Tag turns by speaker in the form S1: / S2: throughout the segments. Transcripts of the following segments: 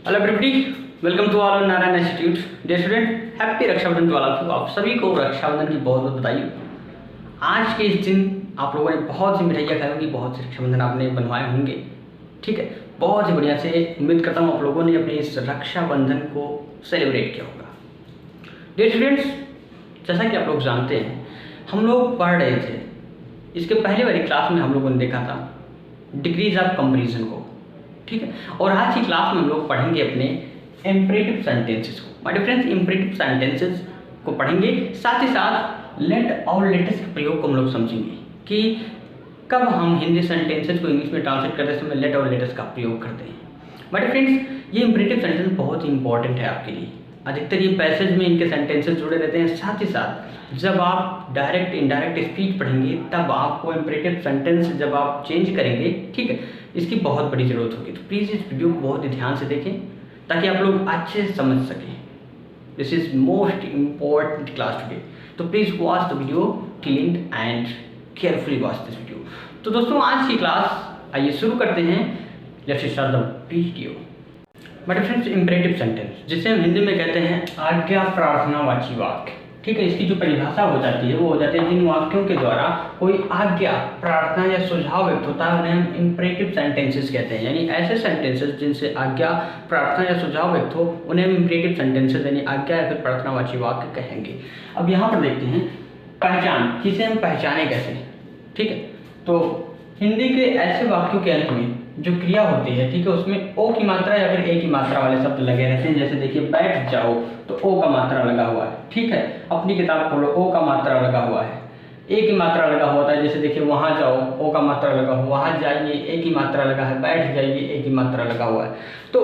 S1: Hello everybody, welcome to all Narayan institute. Dear student, happy Rakshabandhan to all of you. आप सभी को रक्षाबंधन की बहुत बहुत बधाई। आज के इस दिन आप लोगों ने बहुत सी मिठाइयाँ खाई होंगी, बहुत से रक्षाबंधन आपने बनवाए होंगे। ठीक है, बहुत ही बढ़िया से उम्मीद करता हूँ आप लोगों ने अपने इस रक्षाबंधन को सेलिब्रेट किया होगा। डियर स्टूडेंट्स, जैसा कि आप लोग जानते हैं, हम लोग पढ़ रहे थे, इसके पहले वाली क्लास में हम लोगों ने देखा था डिग्रीज ऑफ कंपैरिजन को। ठीक है, और आज की क्लास में हम लोग पढ़ेंगे अपने इम्परेटिव सेंटेंसेस को। My dear friends, imperative sentences को पढ़ेंगे, साथ ही साथ लेट और लेटेस्ट के प्रयोग को हम लोग समझेंगे कि कब हम हिंदी सेंटेंसेस को इंग्लिश में ट्रांसलेट करते समय लेट और लेटेस्ट का प्रयोग करते हैं। माय डियर फ्रेंड्स, ये इम्परेटिव सेंटेंस बहुत ही इंपॉर्टेंट है आपके लिए। अधिकतर ये पैसेज में इनके सेंटेंसेस जुड़े रहते हैं। साथ ही साथ जब आप डायरेक्ट इनडायरेक्ट स्पीच पढ़ेंगे तब आपको इम्परेटिव सेंटेंस जब आप चेंज करेंगे, ठीक है, इसकी बहुत बड़ी ज़रूरत होगी। तो प्लीज़ इस वीडियो को बहुत ही ध्यान से देखें ताकि आप लोग अच्छे से समझ सकें। This is most important class today, तो please watch the video till end and carefully watch this video. तो दोस्तों, आज की क्लास आइए शुरू करते हैं। Let's start the video. But friends, imperative sentence जिसे हम हिंदी में कहते हैं आज्ञा प्रार्थनावाची वाक्य। ठीक है, इसकी जो परिभाषा हो जाती है वो हो जाती है जिन वाक्यों के द्वारा कोई आज्ञा, प्रार्थना या सुझाव व्यक्त होता है उन्हें हम इम्परेटिव सेंटेंसेस कहते हैं। यानी ऐसे सेंटेंसेस जिनसे आज्ञा, प्रार्थना या सुझाव व्यक्त हो उन्हें हम इम्परेटिव सेंटेंसेस यानी आज्ञा या फिर प्रार्थनावाची वाक्य कहेंगे। अब यहाँ पर देखते हैं पहचान, किसे हम पहचाने कैसे। ठीक है, तो हिंदी के ऐसे वाक्यों के अंत में जो क्रिया होती है, ठीक है, उसमें ओ की मात्रा या फिर ए की मात्रा वाले शब्द लगे रहते हैं। जैसे देखिए, बैठ जाओ तो ओ का मात्रा लगा हुआ है। ठीक है, अपनी किताब खोलो, ओ का मात्रा लगा हुआ है। ए की मात्रा लगा हुआ है, जैसे देखिए वहाँ जाओ, ओ का मात्रा लगा हुआ, वहाँ जाइए, ए की मात्रा लगा है, बैठ जाइए, ए की मात्रा लगा हुआ है। तो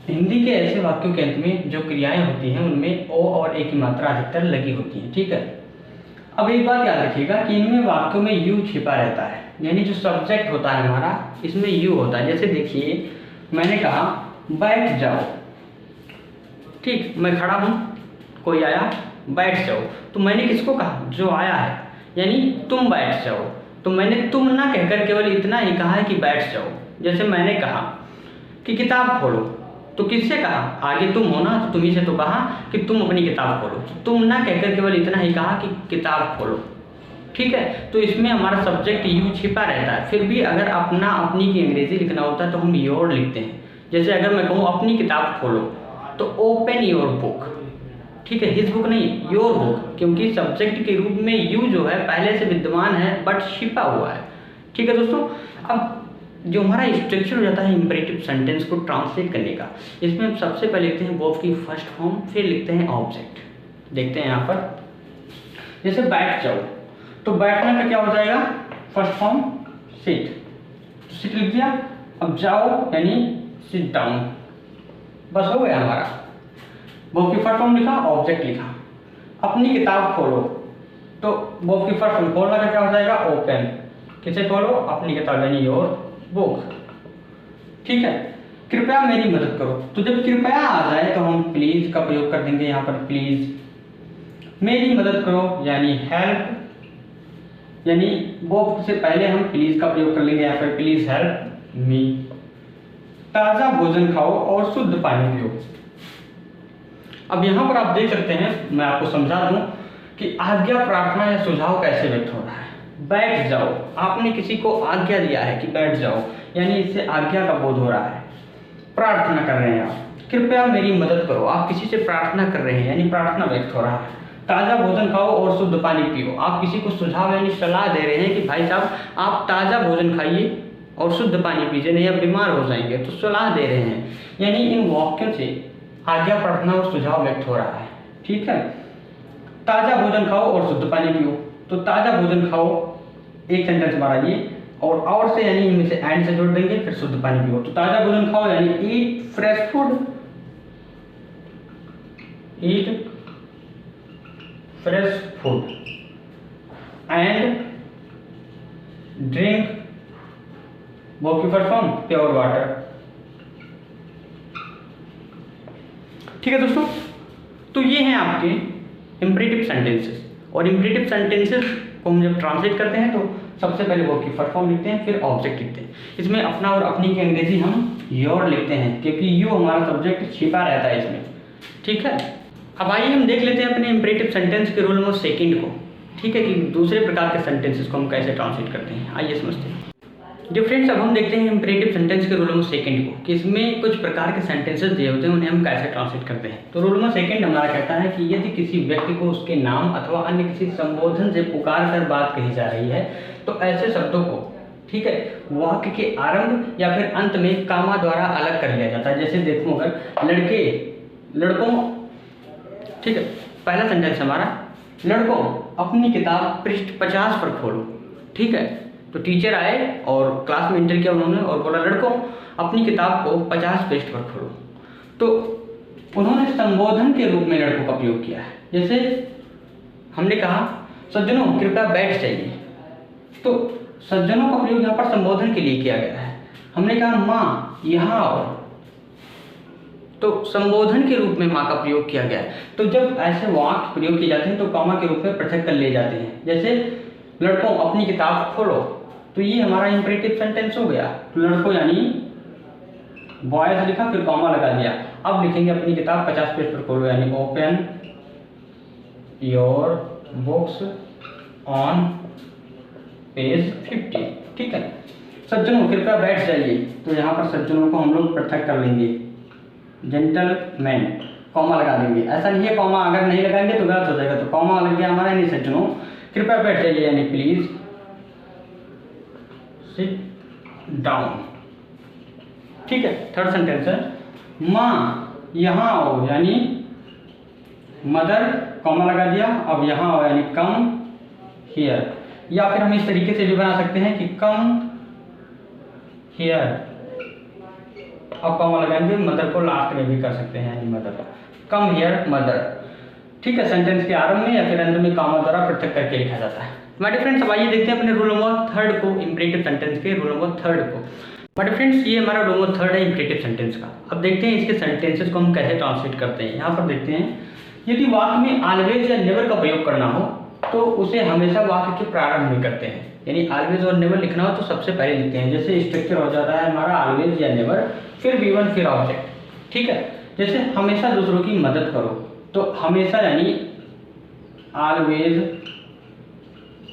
S1: हिंदी के ऐसे वाक्यों के अंत में जो क्रियाएं होती हैं उनमें ओ और ए की मात्रा अधिकतर लगी होती है। ठीक है, अब एक बात याद रखिएगा कि इनमें वाक्यों में यू छिपा रहता है, यानी जो सब्जेक्ट होता है हमारा इसमें यू होता है। जैसे देखिए, मैंने कहा बैठ जाओ, ठीक, मैं खड़ा हूँ, कोई आया बैठ जाओ, तो मैंने किसको कहा? जो आया है, यानी तुम बैठ जाओ। तो मैंने तुम ना कहकर केवल इतना ही कहा है कि बैठ जाओ। जैसे मैंने कहा कि किताब खोलो, तो किससे कहा? आगे तुम हो ना, तो तुम्ही से तो कहा कि तुम अपनी किताब खोलो। तो तुम ना कहकर केवल इतना ही कहा कि किताब खोलो। ठीक है, तो इसमें हमारा सब्जेक्ट यू छिपा रहता है। फिर भी अगर अपना अपनी की अंग्रेजी लिखना होता है तो हम योर लिखते हैं। जैसे अगर मैं कहूँ अपनी किताब खोलो तो ओपन योर बुक। ठीक है, हिज बुक नहीं, योर बुक, क्योंकि सब्जेक्ट के रूप में यू जो है पहले से विद्यमान है बट छिपा हुआ है। ठीक है दोस्तों, अब जो हमारा स्ट्रक्चर हो जाता है इम्परेटिव सेंटेंस को ट्रांसलेट करने का, इसमें हम सबसे पहले लिखते हैं वर्ब की फर्स्ट फॉर्म, फिर लिखते हैं ऑब्जेक्ट। देखते हैं यहाँ पर, जैसे बैठ जाओ, तो बैठने का क्या हो जाएगा? फर्स्ट फॉर्म सिट, तो सिट लिख दिया। अब जाओ यानी सिट डाउन, बस हो गया हमारा। वर्ब की फर्स्ट फॉर्म लिखा, ऑब्जेक्ट लिखा। अपनी किताब खोलो, तो वर्ब की फर्स्ट फॉर्म खोलना का क्या हो जाएगा? ओपन। किसे खोलो? अपनी किताब यानी योर बुक। ठीक है, कृपया मेरी मदद करो, तो जब कृपया आ जाए तो हम प्लीज का प्रयोग कर देंगे यहाँ पर, प्लीज। मेरी मदद करो यानी हेल्प, यानी वो से पहले हम प्लीज का प्रयोग कर लेंगे यहाँ पर, प्लीज हेल्प मी। ताजा भोजन खाओ और शुद्ध पानी पियो। अब यहाँ पर आप देख सकते हैं, मैं आपको समझा दूं कि आज्ञा, प्रार्थना या सुझाव कैसे व्यक्त हो रहा है। बैठ जाओ, आपने किसी को आज्ञा दिया है कि बैठ जाओ, यानी इससे आज्ञा का बोध हो रहा है। प्रार्थना कर रहे हैं आप, कृपया मेरी मदद करो, आप किसी से प्रार्थना कर रहे हैं, यानी प्रार्थना व्यक्त हो रहा है। ताज़ा भोजन खाओ और शुद्ध पानी पियो, आप किसी को सुझाव यानी सलाह दे रहे हैं कि भाई साहब आप ताज़ा भोजन खाइए और शुद्ध पानी पीजिए, नहीं आप बीमार हो जाएंगे, तो सलाह दे रहे हैं। यानी इन वाक्यों से आज्ञा, प्रार्थना और सुझाव व्यक्त हो रहा है। ठीक है, ताज़ा भोजन खाओ और शुद्ध पानी पियो, तो ताज़ा भोजन खाओ एक सेंटेंस हमारा ये, और से यानी इनमें से एंड से जोड़ देंगे, फिर शुद्ध पानी पियो। तो ताज़ा भोजन खाओ यानी ईट fresh food, eat fresh food and drink, verb की फर्स्ट फॉर्म प्योर वाटर। ठीक है दोस्तों, तो ये हैं आपके इम्परेटिव सेंटेंसेस। और इम्परेटिव सेंटेंसेस को हम जब ट्रांसलेट करते हैं तो सबसे पहले वर्ब की फर्स्ट फॉर्म लिखते हैं, फिर ऑब्जेक्ट लिखते हैं। इसमें अपना और अपनी की अंग्रेजी हम योर लिखते हैं, क्योंकि यू हमारा सब्जेक्ट छिपा रहता है इसमें, ठीक है। अब आइए हम देख लेते हैं अपने इंपरेटिव सेंटेंस के रूल नंबर सेकंड को, ठीक है, कि दूसरे प्रकार के सेंटेंसेस को हम कैसे ट्रांसलेट करते हैं। आइए समझते हैं। डिफरेंस अब हम देखते हैं इंपरेटिव सेंटेंस के रूल नंबर सेकंड को, कि इसमें कुछ प्रकार के सेंटेंसेस दिए होते हैं, उन्हें हम कैसे ट्रांसलेट करते हैं। तो रूल नंबर सेकंड हमारा कहता है कि यदि किसी व्यक्ति को उसके नाम अथवा अन्य किसी संबोधन से पुकार कर बात कही जा रही है तो ऐसे शब्दों को, ठीक है, वाक्य के आरंभ या फिर अंत में कामा द्वारा अलग कर लिया जाता है। जैसे देखो, अगर लड़कों, ठीक है, पहला सेंटेंस हमारा, लड़कों अपनी किताब पृष्ठ 50 पर खोलो, ठीक है। तो टीचर आए और क्लास में एंटर किया उन्होंने और बोला लड़कों अपनी किताब को 50 पृष्ठ पर खोलो। तो उन्होंने संबोधन के रूप में लड़कों का प्रयोग किया है। जैसे हमने कहा सज्जनों कृपया बैठ जाइए, तो सज्जनों का प्रयोग यहाँ पर संबोधन के लिए किया गया है। हमने कहा माँ यहाँ आओ, तो संबोधन के रूप में माँ का प्रयोग किया गया है। तो जब ऐसे वाक्य प्रयोग किए जाते हैं तो कॉमा के रूप में पृथक कर लिए जाते हैं। जैसे लड़कों अपनी किताब खोलो, तो ये हमारा इंपरेटिव सेंटेंस हो गया। तो लड़कों यानी बॉयज लिखा, फिर कॉमा लगा दिया। अब लिखेंगे अपनी किताब 50 पेज पर खोलो, यानी open your books on page 50, ठीक है। सज्जनों कृपया बैठ जाइए, तो यहाँ पर सज्जनों को हम लोग पृथक कर लेंगे, जेंटलमैन, कॉमा लगा देंगे। ऐसा नहीं है कॉमा अगर नहीं लगाएंगे तो गलत हो जाएगा, तो कॉमा लग गया हमारा, यानी सज्जनों कृपया बैठ जाइए, यानी प्लीज सिट डाउन, ठीक है। थर्ड सेंटेंस है माँ यहाँ आओ, यानी मदर, कॉमा लगा दिया, अब यहाँ आओ यानी कम हियर। या फिर हम इस तरीके से भी बना सकते हैं कि कम हियर, अब कॉमा लगाएंगे, मदर को लास्ट में भी कर सकते हैं, यानी मदर, कम हियर मदर, ठीक है। सेंटेंस के आरंभ में या फिर अंत में कॉमा द्वारा पृथक करके लिखा जाता है। माय डियर फ्रेंड्स, अब आइए देखते हैं अपने रूल नंबर थर्ड को, इंपरेटिव सेंटेंस के रूल नंबर थर्ड को। माय डियर फ्रेंड्स, ये हमारा रूल नंबर थर्ड है इंपरेटिव सेंटेंस का। अब देखते हैं इसके सेंटेंसेस को हम कैसे ट्रांसलेट करते हैं। यहाँ पर देखते हैं, यदि वाक्य में ऑलवेज या नेवर का प्रयोग करना हो तो उसे हमेशा वाक्य के प्रारंभ में करते हैं, यानी ऑलवेज और नेवर लिखना हो तो सबसे पहले लिखते हैं। जैसे स्ट्रक्चर हो जाता है हमारा ऑलवेज या नेवर, फिर V1 फिर ऑब्जेक्ट, ठीक है। जैसे हमेशा दूसरों की मदद करो, तो हमेशा यानी ऑलवेज,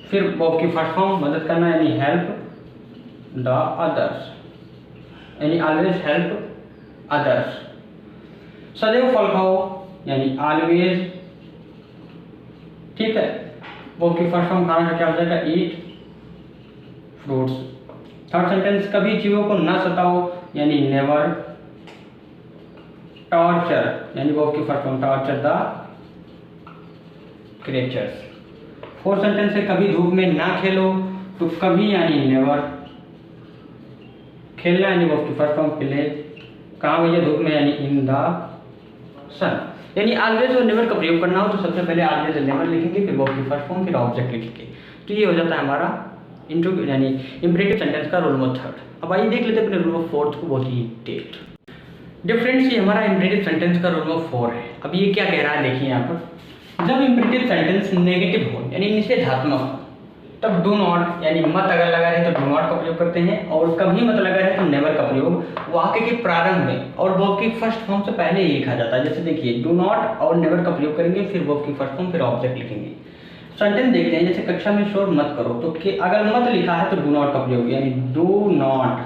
S1: फिर वर्ब की फर्स्ट फॉर्म मदद करना यानी हेल्प द अदर्स, यानी ऑलवेज हेल्प अदर्स। सदैव फल खाओ यानी ऑलवेज, ठीक है। वर्ब की फर्स्ट फॉर्म खाना का क्या हो जाएगा, ईट फ्रूट्स। थर्ड सेंटेंस, कभी जीवों को न सताओ यानी नेवर। टॉर्चर यानी वर्ब की first form torture the creatures. Fourth sentence है, कभी धूप में ना खेलो, तो कभी यानी नेवर। खेलना यानी वर्ब की फर्स्ट फॉर्म प्ले। कहाँ भैया धूप में यानी इन द सन। यानी ऑलवेज और नेवर का प्रयोग करना हो तो सबसे पहले ऑलवेज और नेवर लिखेंगे, फिर वर्ब की फर्स्ट फॉर्म, फिर ऑब्जेक्ट लिखेंगे। तो ये हो जाता है हमारा यानी इंपरेटिव सेंटेंस का रूल नंबर थर्ड। अब आइए देख लेते हैं अपने रूल नंबर फोर्थ को बहुत ही डिटेल्ड। डिफरेंस, ये हमारा इंपरेटिव सेंटेंस का रूल नंबर 4 है। अब ये क्या कह रहा है देखिए यहाँ पर, जब इंपरेटिव सेंटेंस नेगेटिव हो यानी निषेधात्मक हो तब डू नॉट यानी मत अगर लगा रहे तो डू नॉट का प्रयोग करते हैं, और कभी मत लगा रहे तो नेवर का प्रयोग वाक्य के प्रारंभ में और वर्ब की फर्स्ट फॉर्म से पहले ही लिखा जाता है। जैसे देखिए डू नॉट और नेवर का प्रयोग करेंगे, फिर वर्ब की फर्स्ट फॉर्म, फिर ऑब्जेक्ट लिखेंगे। सेंटेंस देखते हैं, जैसे कक्षा में शोर मत करो, तो अगर मत लिखा है तो डू नॉट का प्रयोग यानी डू नॉट,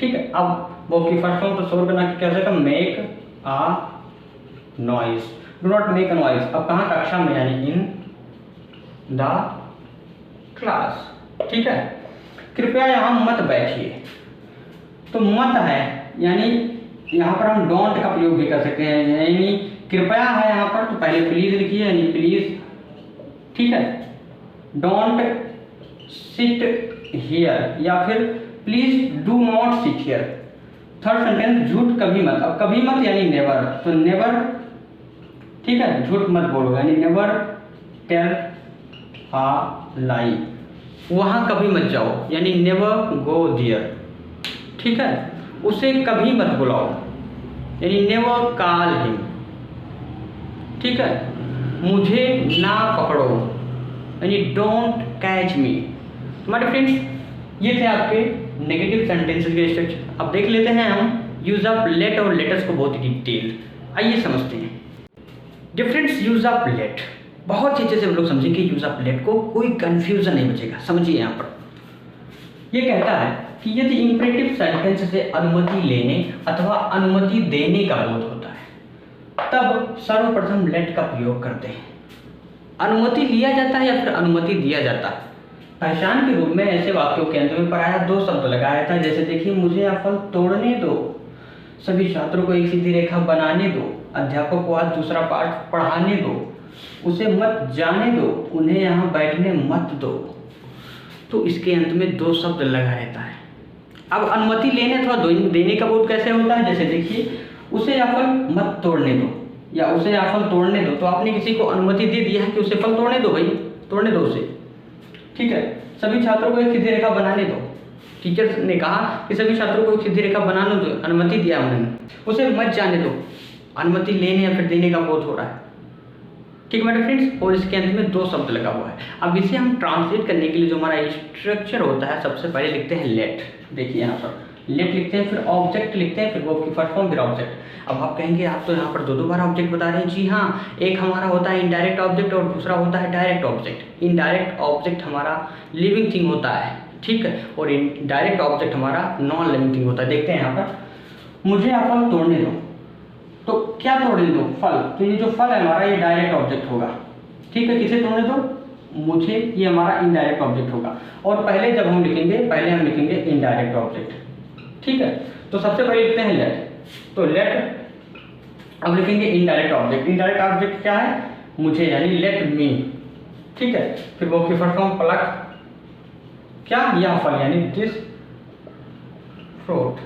S1: ठीक है। अब वर्ब की फर्स्ट फॉर्म तो शोर बना के क्या हो जाएगा, make a noise, do not make a noise. अब कहाँ, कक्षा में यानी इन द क्लास, ठीक है। कृपया यहाँ मत बैठिए, तो मत है यानी यहाँ पर हम डोंट का प्रयोग भी कर सकते हैं, यानी कृपया है यहाँ पर तो पहले प्लीज लिखिए यानी प्लीज, ठीक है। डोंट सिट हियर या फिर please do not sit here. Third sentence, झूठ कभी मत। अब कभी मत यानी नेवर, तो नेवर, ठीक है, झूठ मत बोलो यानी नेवर टेल अ लाई। वहाँ कभी मत जाओ यानी नेवर गो देयर, ठीक है। उसे कभी मत बुलाओ यानी नेवर कॉल हिम, ठीक है। मुझे ना पकड़ो यानी डोंट कैच मी। हमारे फ्रेंड्स, ये थे आपके नेगेटिव सेंटेंसेस के स्ट्रक्चर। अब देख लेते हैं हम यूज ऑफ लेट और लेटर्स को बहुत ही डिटेल। आइए समझते हैं। डिफरेंस यूज ऑफ लेट, बहुत ही अच्छे से हम लोग समझेंगे यूज ऑफ लेट को, कोई कंफ्यूजन नहीं बचेगा। समझिए यहाँ पर ये कहता है कि यदि इंपरेटिव सेंटेंस से अनुमति लेने अथवा अनुमति देने का बोध होता है तब सर्वप्रथम लेट का प्रयोग करते हैं। अनुमति लिया जाता है या फिर अनुमति दिया जाता है। पहचान के रूप में ऐसे वाक्यों के अंत में पराया दो शब्द लगाया था, जैसे देखिए, मुझे यह फल तोड़ने दो, सभी छात्रों को एक सीधी रेखा बनाने दो, अध्यापक को आज दूसरा पाठ पढ़ाने दो, उसे मत जाने दो, उन्हें यहाँ बैठने मत दो। तो इसके अंत में दो शब्द लगा रहता है। अब अनुमति लेने अथवा देने का बोध कैसे होता है, जैसे देखिए, उसे यह फल मत तोड़ने दो या उसे यह फल तोड़ने दो, तो आपने किसी को अनुमति दे दिया है कि उसे फल तोड़ने दो, भाई तोड़ने दो उसे, ठीक है। सभी छात्रों को एक सीधी रेखा बनाने दो, टीचर ने कहा कि सभी छात्रों को एक सीधी रेखा बनाने दो, अनुमति दिया उन्होंने। उसे मत जाने दो, अनुमति लेने या फिर देने का बोध हो रहा है, ठीक है मेरे फ्रेंड्स। और इसके अंत में दो शब्द लगा हुआ है। अब इसे हम ट्रांसलेट करने के लिए जो हमारा स्ट्रक्चर होता है, सबसे पहले लिखते हैं लेट। देखिए यहाँ पर लेट लिखते हैं, फिर ऑब्जेक्ट लिखते हैं, फिर वो की फर्स्ट फॉर्म, फिर ऑब्जेक्ट। अब आप कहेंगे आप तो यहाँ पर दो बार ऑब्जेक्ट बता रहे हैं। जी हाँ, एक हमारा होता है इनडायरेक्ट ऑब्जेक्ट और दूसरा होता है डायरेक्ट ऑब्जेक्ट। इनडायरेक्ट ऑब्जेक्ट हमारा लिविंग थिंग होता है, ठीक है, और डायरेक्ट ऑब्जेक्ट हमारा नॉन लिविंग थिंग होता है। देखते हैं यहाँ पर, मुझे यह फल तोड़ने दो, तो क्या तोड़ने दो, फल। तो ये जो फल है हमारा ये डायरेक्ट ऑब्जेक्ट होगा, ठीक है। किसे तोड़ने दो, मुझे, ये हमारा इनडायरेक्ट ऑब्जेक्ट होगा। और पहले जब हम लिखेंगे, पहले हम लिखेंगे इनडायरेक्ट ऑब्जेक्ट, ठीक है। तो सबसे पहले लिखते हैं लेट, तो लेट, अब लिखेंगे इनडायरेक्ट ऑब्जेक्ट। इनडायरेक्ट ऑब्जेक्ट क्या है, मुझे, यानी लेट मी, ठीक है। फिर वो की फर्स्ट फॉर्म प्लग, क्या, यह फल, यानी this fruit,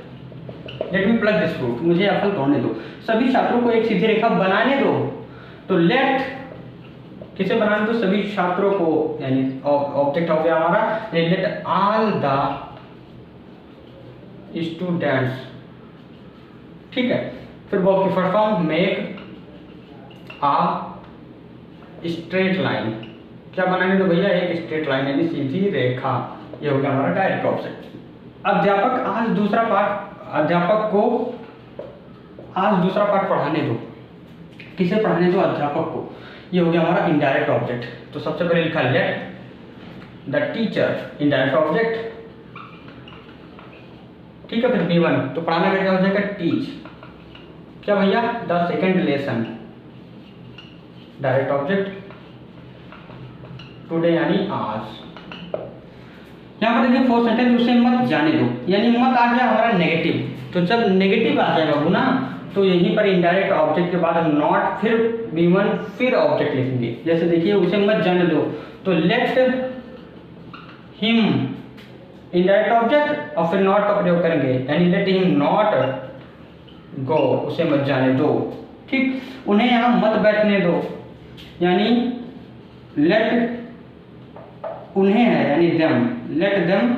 S1: let me plug this fruit, मुझे यह फल तोड़ने दो। सभी छात्रों को एक सीधी रेखा बनाने दो, तो लेट किसे बनाने दो, सभी छात्रों को, यानी ऑब्जेक्ट हो गया हमारा, लेट ऑल द स्टूडेंट्स, ठीक है। फिर वो की first form make a straight line, क्या बनाने दो भैया, एक स्ट्रेट लाइन, यानी सीधी रेखा। ये हो गया हमारा डायरेक्ट ऑब्जेक्ट। अध्यापक आज दूसरा पाठ, अध्यापक को आज दूसरा पाठ पढ़ाने दो, किसे पढ़ाने दो, अध्यापक को। ये हो गया हमारा इनडायरेक्ट ऑब्जेक्ट। तो सबसे पहले लिखा let the teacher, indirect object, ठीक है। फिर B1, तो पढ़ाना क्या हो जाएगा, टीच, क्या भैया, the second lesson, direct object, today यानी आज। यहाँ पर देखिए फोर्थ सेंटेंस, उसे मत जाने दो, यानी मत आ गया हमारा नेगेटिव। तो जब नेगेटिव आ जाएगा ना, तो यहीं पर इनडायरेक्ट ऑब्जेक्ट के बाद हम नॉट, फिर B1, फिर ऑब्जेक्ट लिखेंगे। जैसे देखिए, उसे मत जाने दो, तो लेट हिम, इनडायरेक्ट ऑब्जेक्ट, और फिर नॉट का प्रयोग करेंगे, यानी लेट हिम नॉट गो, उसे मत जाने दो, ठीक। उन्हें यहाँ मत बैठने दो, यानी लेट, उन्हें है यानी them, let them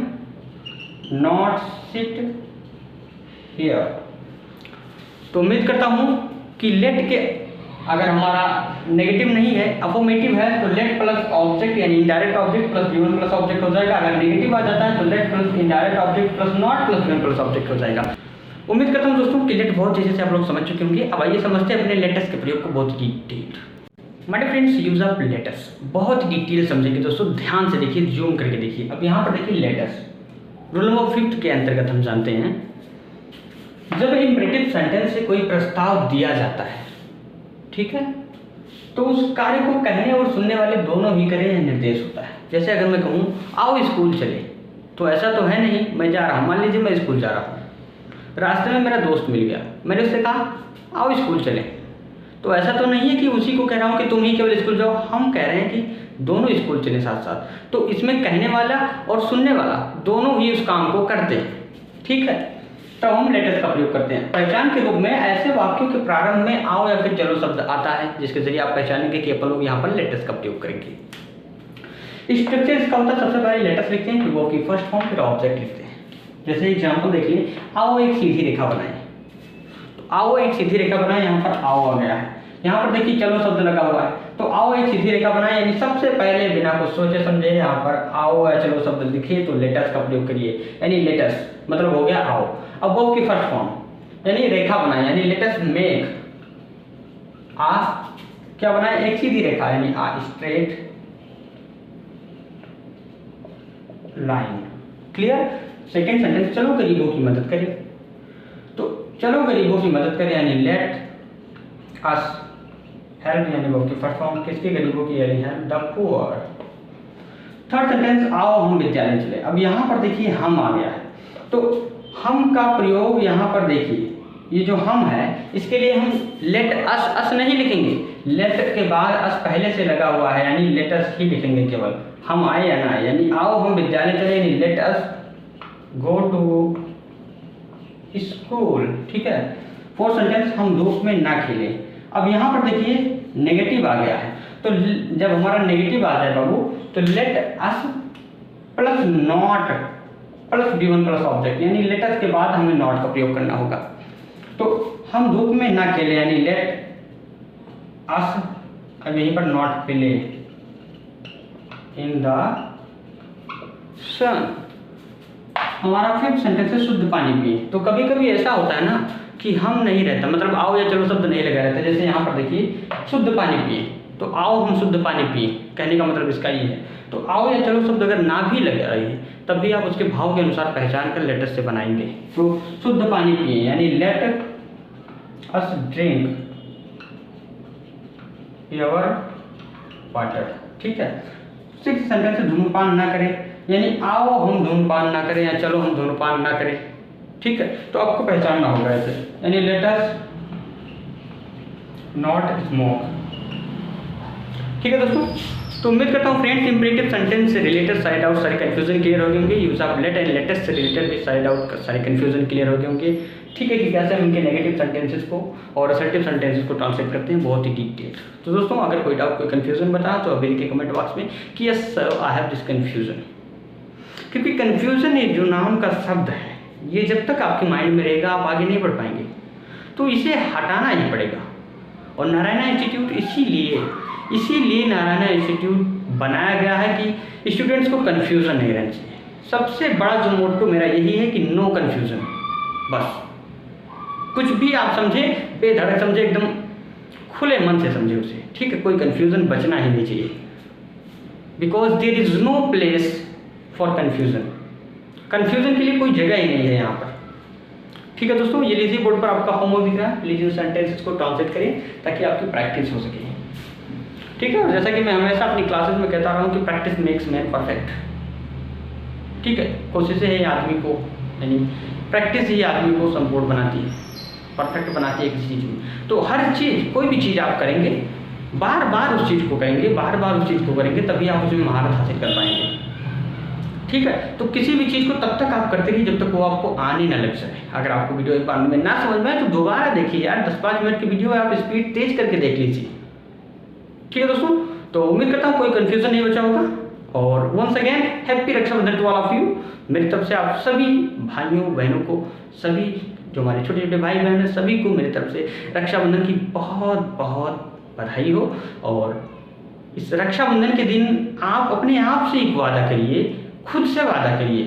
S1: not sit here. तो उम्मीद करता हूँ कि लेट के अगर हमारा नेगेटिव नहीं है, अफर्मेटिव है, तो लेट प्लस ऑब्जेक्ट यानी indirect object plus B1 plus object हो जाएगा। अगर नेगेटिव आ जाता है तो late plus indirect object plus not plus B1 plus object हो जाएगा। उम्मीद करता हूँ दोस्तों कि लेट बहुत अच्छे से आप लोग समझ चुके होंगे। अब आइए समझते हैं अपने लेटर्स के प्रयोग को बहुत detail. My friends, use of letters बहुत डिटेल समझेंगे दोस्तों, ध्यान से देखिए, जूम करके देखिए। अब यहाँ पर देखिए लेटर्स, रूल नंबर 5 के अंतर्गत हम जानते हैं, जब इंपरेटिव सेंटेंस से कोई प्रस्ताव दिया जाता है, ठीक है, तो उस कार्य को कहने और सुनने वाले दोनों ही करें, निर्देश होता है। जैसे अगर मैं कहूँ आओ स्कूल चले, तो ऐसा तो है नहीं मैं जा रहा हूँ, मान लीजिए मैं स्कूल जा रहा हूँ, रास्ते में मेरा दोस्त मिल गया, मैंने उससे कहा आओ स्कूल चले, तो ऐसा तो नहीं है कि उसी को कह रहा हूँ कि तुम ही केवल स्कूल जाओ, हम कह रहे हैं कि दोनों स्कूल चले साथ साथ। तो इसमें कहने वाला और सुनने वाला दोनों ही उस काम को करते हैं, ठीक है। तो हम लेटर्स का प्रयोग करते हैं पहचान के रूप में। ऐसे वाक्यों के प्रारंभ में आओ या फिर चलो शब्द आता है, जिसके जरिए आप पहचानेंगे कि अपन लोग यहाँ पर लेटर्स का प्रयोग करेंगे। स्ट्रक्चर इसका होता है, सबसे पहले लेटर्स लिखते हैं, फिर वो की फर्स्ट फॉर्म, फिर ऑब्जेक्ट लिखते हैं। जैसे एग्जाम्पल देख लिए, आओ एक सीधी रेखा बनाएं, तो आओ एक सीधी रेखा बनाएं, यहाँ पर आओ आ गया है। यहाँ पर देखिए चलो शब्द लगा हुआ है, तो तो आओ एक सीधी रेखा बनाए, यानी सबसे पहले बिना कुछ सोचे समझे यहाँ पर आओ या चलो शब्द लिखे तो लेटस का प्रयोग करिए, यानी लेटस मतलब हो गया आओ। अब वर्ब की फर्स्ट फॉर्म यानी रेखा बनाए, यानी लेटस मेक आ क्या बनाए, एक सीधी रेखा यानी आ straight line. Clear. Second sentence चलो गरीबों की मदद करें, तो चलो गरीबों की मदद करें यानी लेट अस हेल्प, यानी वर्ब की फर्स्ट फॉर्म किसकी, गरीबों की, यानी help the poor. Third sentence आओ हम विद्यालय चले। अब यहाँ पर देखिए हम आ गया है, तो हम का प्रयोग यहाँ पर देखिए, ये जो हम है इसके लिए हम लेट अस नहीं लिखेंगे, लेट के बाद अस पहले से लगा हुआ है यानी लेट अस ही लिखेंगे केवल, हम आए या ना आए, यानी आओ हम विद्यालय चले यानी let us go to school. ठीक है। फोर्थ सेंटेंस हम धूप में ना खेले। अब यहाँ पर देखिए नेगेटिव आ गया है, तो जब हमारा नेगेटिव आ जाए बाबू तो let us plus not plus B1 plus object, यानी लेट अस के बाद हमें नॉट का प्रयोग करना होगा। तो हम धूप में ना खेले यानी लेट अस, अब यहीं पर नॉट प्ले इन द सन। हमारा फिफ्थ सेंटेंस है शुद्ध पानी पिए। तो कभी कभी ऐसा होता है ना कि हम नहीं रहता, मतलब आओ या चलो शब्द नहीं लगा रहता, जैसे यहाँ पर देखिए शुद्ध पानी पिए, तो आओ हम शुद्ध पानी पिए कहने का मतलब इसका ये है। तो आओ या चलो शब्द अगर ना भी लगा रही है तब भी आप उसके भाव के अनुसार पहचान कर लेटस से बनाएंगे। तो शुद्ध पानी पिए यानी लेट अस ड्रिंक प्योर वाटर। ठीक है। सिक्स सेंटेंस धूम्रपान ना करें, यानी आओ हम धूम्रपान ना करें या चलो हम धूम्रपान ना करें। ठीक है। तो आपको पहचानना होगा ऐसे, यानी लेट अस नॉट स्मोक। ठीक है दोस्तों, तो उम्मीद करता हूँ फ्रेंड्स इंपरेटिव सेंटेंस से रिलेटेड साइड आउट सारे कंफ्यूजन क्लियर हो गए होंगे, use of let and latest से रिलेटेड भी साइड आउट सारे कंफ्यूजन क्लियर हो गए होंगे। ठीक है कि कैसे हम इनके नेगेटिव सेंटेंसेस को और असर्टिव सेंटेंसेस को ट्रांसलेट करते हैं बहुत ही डिटेल। तो दोस्तों अगर कोई डाउट कोई कंफ्यूजन बता तो अभी के कमेंट बॉक्स में कि yes sir I have this confusion, क्योंकि कंफ्यूजन ये जो नाम का शब्द है ये जब तक आपके माइंड में रहेगा आप आगे नहीं बढ़ पाएंगे, तो इसे हटाना ही पड़ेगा। और नारायणा इंस्टीट्यूट इसीलिए नारायणा इंस्टीट्यूट बनाया गया है कि स्टूडेंट्स को कन्फ्यूज़न नहीं रहना चाहिए। सबसे बड़ा जो मोटो मेरा यही है कि नो कन्फ्यूज़न, बस कुछ भी आप समझें बेधड़क समझे, एकदम खुले मन से समझे उसे। ठीक है। कोई कन्फ्यूज़न बचना ही नहीं चाहिए, because there is no place for confusion. Confusion के लिए कोई जगह ही नहीं है यहाँ पर। ठीक है दोस्तों, ये लीजिए बोर्ड पर आपका होमवर्क दिख रहा है, प्लीज इन सेंटेंसेस को ट्रांसलेट करिए ताकि आपकी प्रैक्टिस हो सके। ठीक है। और जैसा कि मैं हमेशा अपनी क्लासेस में कहता रहा हूँ कि प्रैक्टिस मेक्स मैन परफेक्ट। ठीक है। कोशिशें है आदमी को, यानी प्रैक्टिस ही आदमी को संपूर्ण बनाती है, परफेक्ट बनाती है किसी चीज़ में। तो हर चीज़ कोई भी चीज़ आप करेंगे बार बार उस चीज़ को करेंगे, बार बार उस चीज़ को करेंगे, तभी आप उसमें महारत हासिल कर पाएंगे। ठीक है। तो किसी भी चीज़ को तब तक आप करते रहिए जब तक वो आपको आने ना लग जाए। अगर आपको वीडियो एक बार में ना समझ में आए तो दोबारा देखिए यार, 10-5 मिनट की वीडियो है, आप स्पीड तेज करके देख लीजिए। ठीक है दोस्तों, तो उम्मीद करता हूँ कोई कंफ्यूजन नहीं बचा होगा। और once again happy Rakshabandhan to all of you. मेरी तरफ से आप सभी भाइयों बहनों को, सभी जो हमारे छोटे छोटे भाई बहन हैं सभी को मेरी तरफ से रक्षाबंधन की बहुत बहुत बधाई हो। और इस रक्षाबंधन के दिन आप अपने आप से एक वादा करिए, खुद से वादा करिए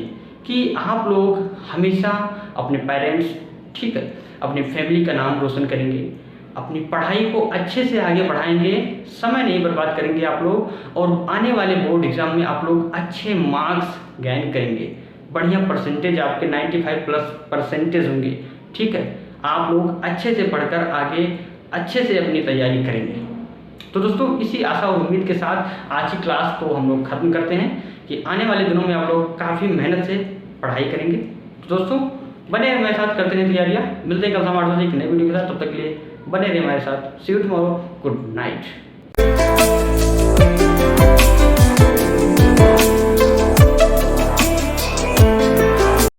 S1: कि आप लोग हमेशा अपने पेरेंट्स, ठीक है, अपनी फैमिली का नाम रोशन करेंगे, अपनी पढ़ाई को अच्छे से आगे बढ़ाएंगे, समय नहीं बर्बाद करेंगे आप लोग, और आने वाले बोर्ड एग्जाम में आप लोग अच्छे मार्क्स गेन करेंगे, बढ़िया परसेंटेज आपके 95+ % होंगे। ठीक है। आप लोग अच्छे से पढ़कर आगे अच्छे से अपनी तैयारी करेंगे। तो दोस्तों इसी आशा और उम्मीद के साथ आज की क्लास को हम लोग खत्म करते हैं कि आने वाले दिनों में आप लोग काफ़ी मेहनत से पढ़ाई करेंगे। तो दोस्तों बने हमारे साथ, करते हैं तैयारियाँ। मिलते हैं कल शाम 8 बजे एक नई वीडियो के साथ, तब तक के लिए बने रहिए हमारे साथ। सी यू टुमारो, गुड नाइट।